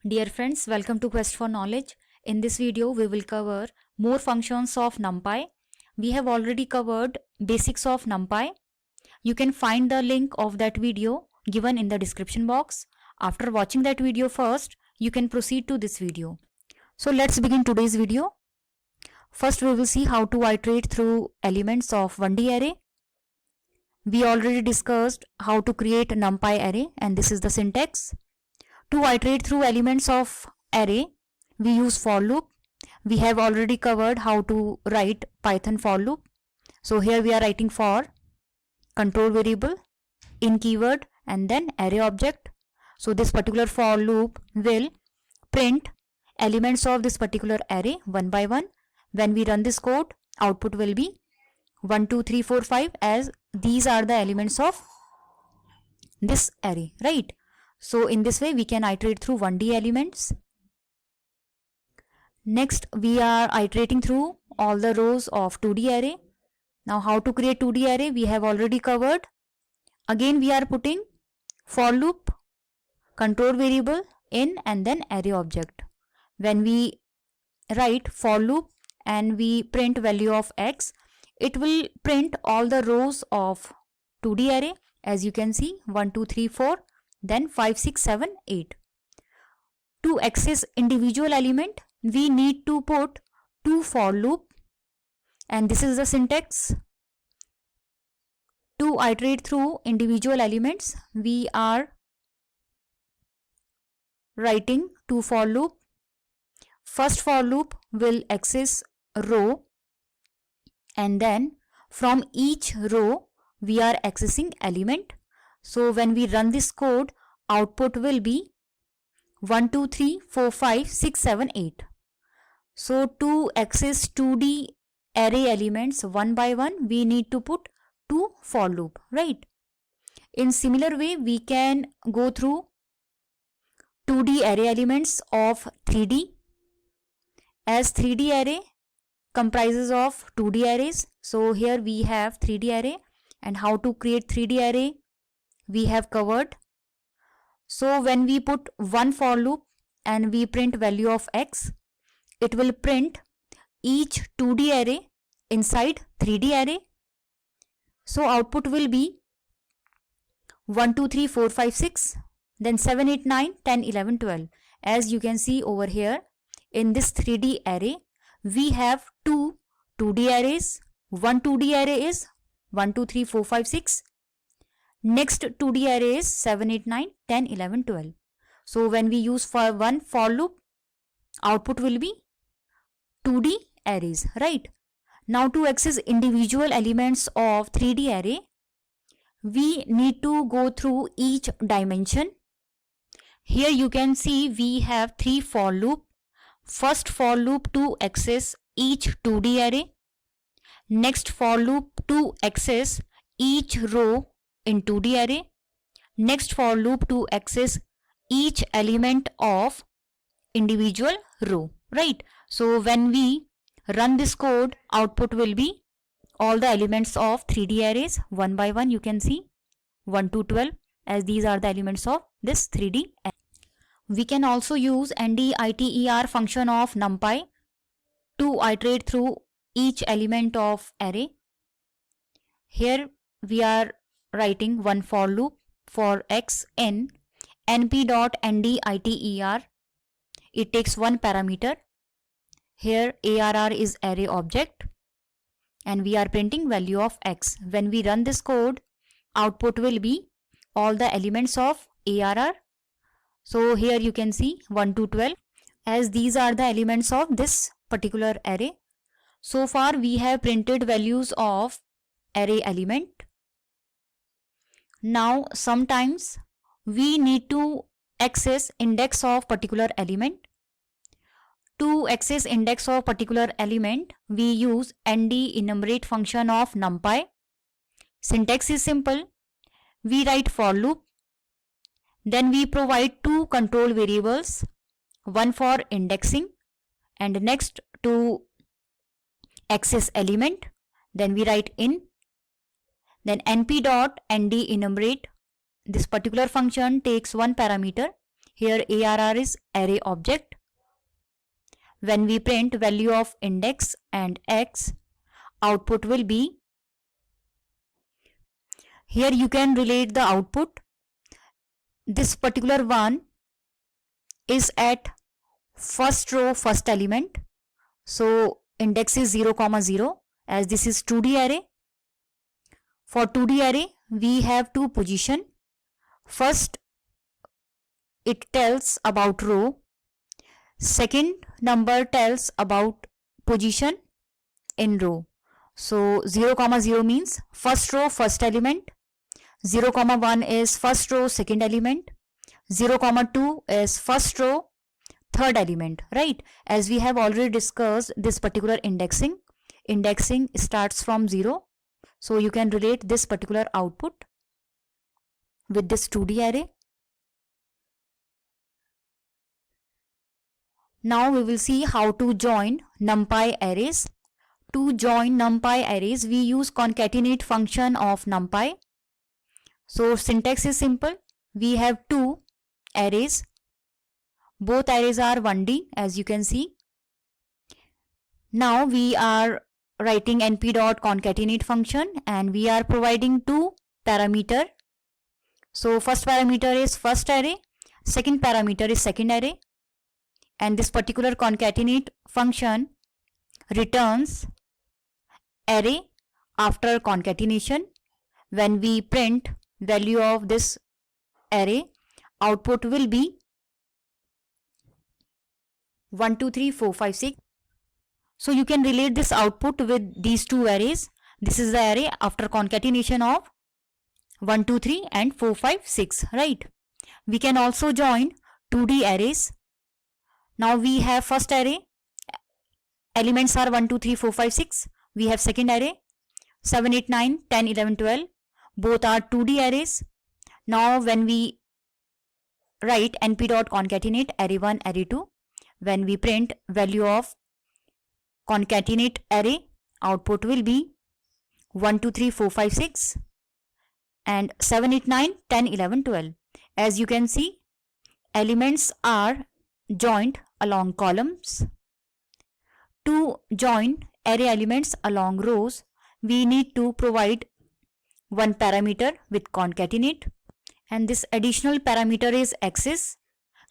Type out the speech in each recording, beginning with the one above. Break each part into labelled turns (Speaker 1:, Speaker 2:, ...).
Speaker 1: Dear friends, welcome to Quest for Knowledge. In this video, we will cover more functions of NumPy. We have already covered basics of NumPy. You can find the link of that video given in the description box. After watching that video first, you can proceed to this video. So let's begin today's video. First, we will see how to iterate through elements of 1D array. We already discussed how to create a NumPy array, and this is the syntax. To iterate through elements of array, we use for loop. We have already covered how to write Python for loop. So here we are writing for control variable, in keyword, and then array object. So this particular for loop will print elements of this particular array one by one. When we run this code, output will be 1, 2, 3, 4, 5, as these are the elements of this array, right? So in this way we can iterate through 1D elements. Next we are iterating through all the rows of 2D array. Now how to create 2D array we have already covered. Again we are putting for loop, control variable, in, and then array object. When we write for loop and we print value of x, it will print all the rows of 2D array. As you can see, 1, 2, 3, 4, then 5, 6, 7, 8. To access individual element, we need to put two for loop, and this is the syntax. To iterate through individual elements, we are writing two for loop. First for loop will access row, and then from each row we are accessing element. So when we run this code, output will be 1, 2, 3, 4, 5, 6, 7, 8. So to access 2D array elements one by one, we need to put two for loop, right? In similar way, we can go through 2D array elements of 3D. As 3D array comprises of 2D arrays, so here we have 3D array, and how to create 3D array we have covered. So when we put one for loop and we print value of x, it will print each 2D array inside 3D array. So output will be 1, 2, 3, 4, 5, 6, then 7, 8, 9, 10, 11, 12. As you can see over here, in this 3D array, we have two 2D arrays. One 2D array is 1, 2, 3, 4, 5, 6. Next 2D array is 7, 8, 9, 10, 11, 12. So when we use for one for loop, output will be 2D arrays, right? Now to access individual elements of 3D array, we need to go through each dimension. Here you can see we have three for loop. First for loop to access each 2D array. Next for loop to access each row in 2D array. Next for loop to access each element of individual row, right? So when we run this code, output will be all the elements of 3D arrays one by one. You can see 1 to 12, as these are the elements of this 3D array. We can also use NDITER function of NumPy to iterate through each element of array. Here we are writing one for loop for x in np.nditer. It takes one parameter. Here ARR is array object, and we are printing value of x. When we run this code, output will be all the elements of ARR. So here you can see 1 to 12, as these are the elements of this particular array. So far we have printed values of array element. Now sometimes we need to access index of particular element. To access index of particular element, we use ND-enumerate function of NumPy. Syntax is simple. We write for loop. Then we provide two control variables, one for indexing and next to access element. Then we write in. Then np.ndenumerate. This particular function takes one parameter. Here ARR is array object. When we print value of index and X, output will be, here you can relate the output. This particular one is at first row first element. So index is 0, 0, as this is 2D array. For 2D array, we have two position. First, it tells about row. Second number tells about position in row. So 0, 0 means first row first element. 0, 1 is first row second element. 0, 2 is first row third element, right? As we have already discussed this particular indexing. Indexing starts from 0. So you can relate this particular output with this 2D array. Now we will see how to join NumPy arrays. To join NumPy arrays, we use concatenate function of NumPy. So syntax is simple. We have two arrays. Both arrays are 1D, as you can see. Now we are writing np.concatenate function and we are providing two parameter. So first parameter is first array, second parameter is second array, and this particular concatenate function returns array after concatenation. When we print value of this array, output will be 1, 2, 3, 4, 5, 6. So you can relate this output with these two arrays. This is the array after concatenation of 1, 2, 3 and 4, 5, 6, right? We can also join 2D arrays. Now we have first array, elements are 1, 2, 3, 4, 5, 6. We have second array, 7, 8, 9, 10, 11, 12. Both are 2D arrays. Now when we write np.concatenate array1, array2, when we print value of concatenate array, output will be 1, 2, 3, 4, 5, 6 and 7, 8, 9, 10, 11, 12. As you can see, elements are joined along columns. To join array elements along rows, we need to provide one parameter with concatenate, and this additional parameter is axis.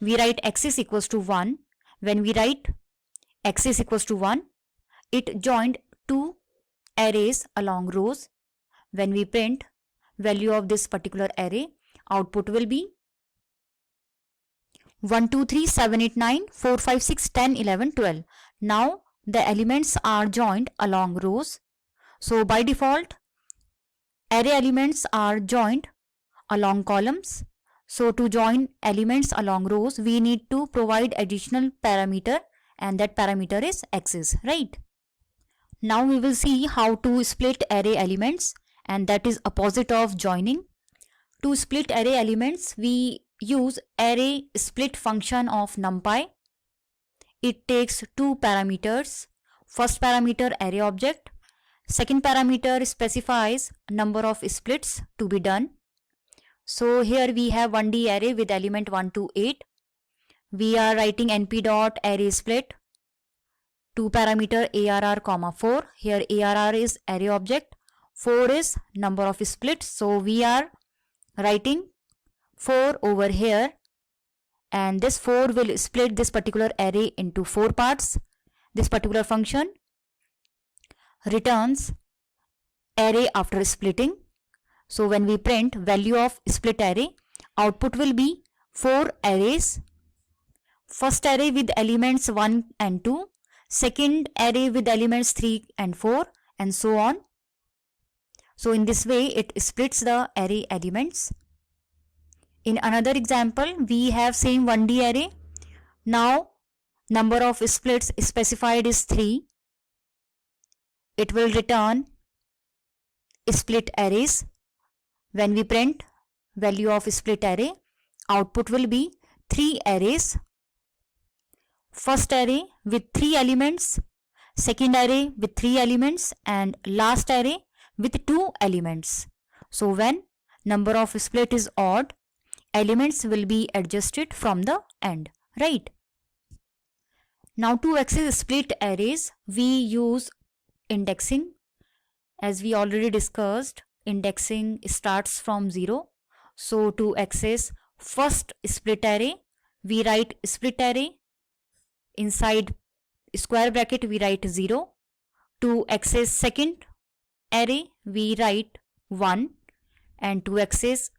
Speaker 1: We write axis equals to 1. When we write axis equals to 1, it joined two arrays along rows. When we print value of this particular array, output will be 1, 2, 3, 7, 8, 9, 4, 5, 6, 10, 11, 12. Now the elements are joined along rows. So by default, array elements are joined along columns. So to join elements along rows, we need to provide additional parameter, and that parameter is axis, right? Now we will see how to split array elements, and that is opposite of joining. To split array elements, we use array split function of NumPy. It takes two parameters. First parameter array object. Second parameter specifies number of splits to be done. So here we have 1D array with element 1 to 8. We are writing np.array split. Two parameter ARR, 4. Here ARR is array object. 4 is number of splits. So we are writing 4 over here, and this 4 will split this particular array into 4 parts. This particular function returns array after splitting. So when we print value of split array, output will be 4 arrays. First array with elements 1 and 2, second array with elements 3 and 4, and so on. So in this way it splits the array elements. In another example, we have same 1D array. Now number of splits specified is 3. It will return split arrays. When we print value of split array, output will be 3 arrays. First array with 3 elements, second array with 3 elements, and last array with 2 elements. So when number of split is odd, elements will be adjusted from the end, right? Now to access split arrays, we use indexing. As we already discussed, indexing starts from 0. So to access first split array, we write split array. Inside square bracket, we write 0. To access second array, we write 1. And to access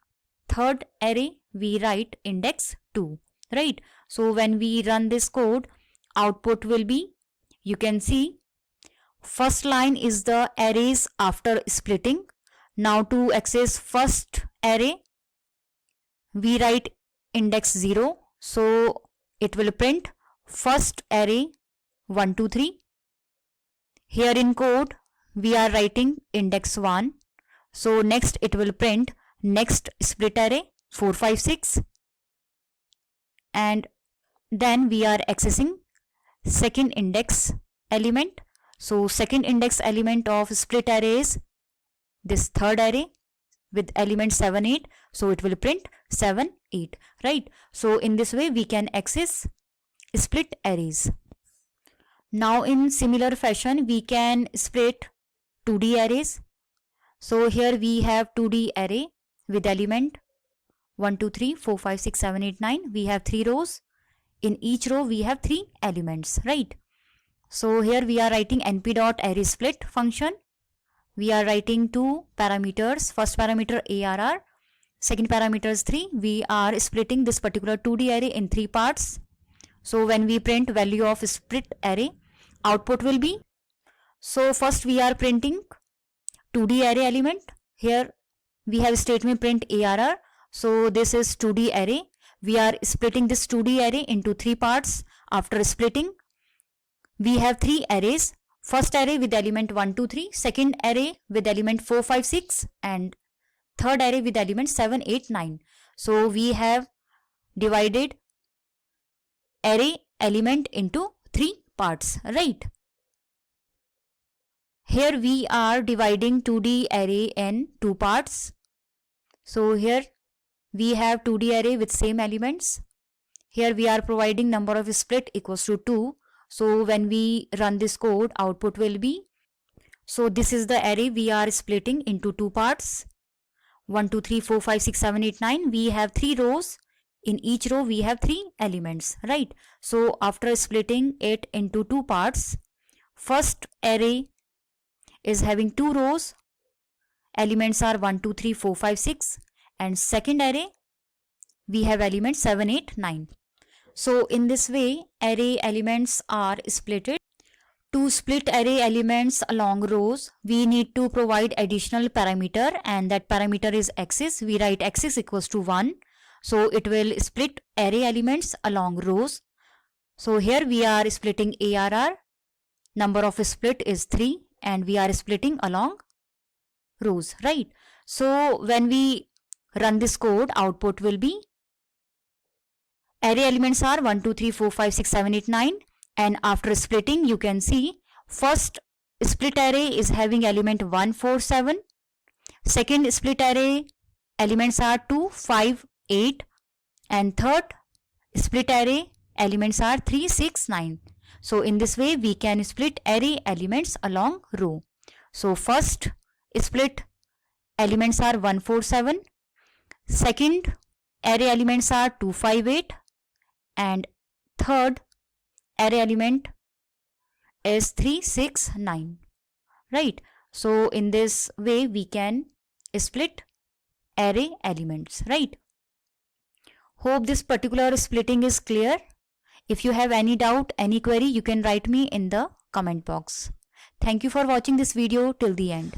Speaker 1: third array, we write index 2, right? So when we run this code, output will be, you can see, first line is the arrays after splitting. Now to access first array, we write index 0. So it will print first array 1, 2, 3. Here in code, we are writing index 1. So next it will print next split array 4, 5, 6. And then we are accessing second index element. So second index element of split array is this third array with element 7, 8. So it will print 7, 8, right? So in this way we can access split arrays. Now in similar fashion we can split 2D arrays. So here we have 2D array with element 1, 2, 3, 4, 5, 6, 7, 8, 9. We have 3 rows. In each row we have 3 elements, right? So here we are writing np.arraySplit function. We are writing 2 parameters. First parameter ARR, second parameter is 3. We are splitting this particular 2D array in 3 parts. So when we print value of split array, output will be, so first we are printing 2D array element. Here we have statement print ARR. So this is 2D array. We are splitting this 2D array into 3 parts. After splitting, we have 3 arrays. First array with element 1, 2, 3. Second array with element 4, 5, 6. And third array with element 7, 8, 9. So we have divided array element into 3 parts, right? Here we are dividing 2D array in 2 parts. So here we have 2D array with same elements. Here we are providing number of split equals to 2. So when we run this code, output will be, so this is the array we are splitting into 2 parts. 1, 2, 3, 4, 5, 6, 7, 8, 9. We have 3 rows. In each row we have 3 elements, right? So after splitting it into 2 parts, first array is having 2 rows. Elements are 1, 2, 3, 4, 5, 6. And second array, we have elements 7, 8, 9. So in this way, array elements are splitted. To split array elements along rows, we need to provide additional parameter, and that parameter is axis. We write axis equals to 1. So it will split array elements along rows. So here we are splitting ARR. Number of split is 3 and we are splitting along rows, right? So when we run this code, output will be, array elements are 1, 2, 3, 4, 5, 6, 7, 8, 9. And after splitting, you can see first split array is having element 1, 4, 7. Second split array elements are 2, 5, 8. And third split array elements are 3, 6, 9. So in this way, we can split array elements along row. So first split elements are 1, 4, 7. Second array elements are 2, 5, 8. And third array element is 3, 6, 9, right? So in this way we can split array elements, right? Hope this particular splitting is clear. If you have any doubt, any query, you can write me in the comment box. Thank you for watching this video till the end.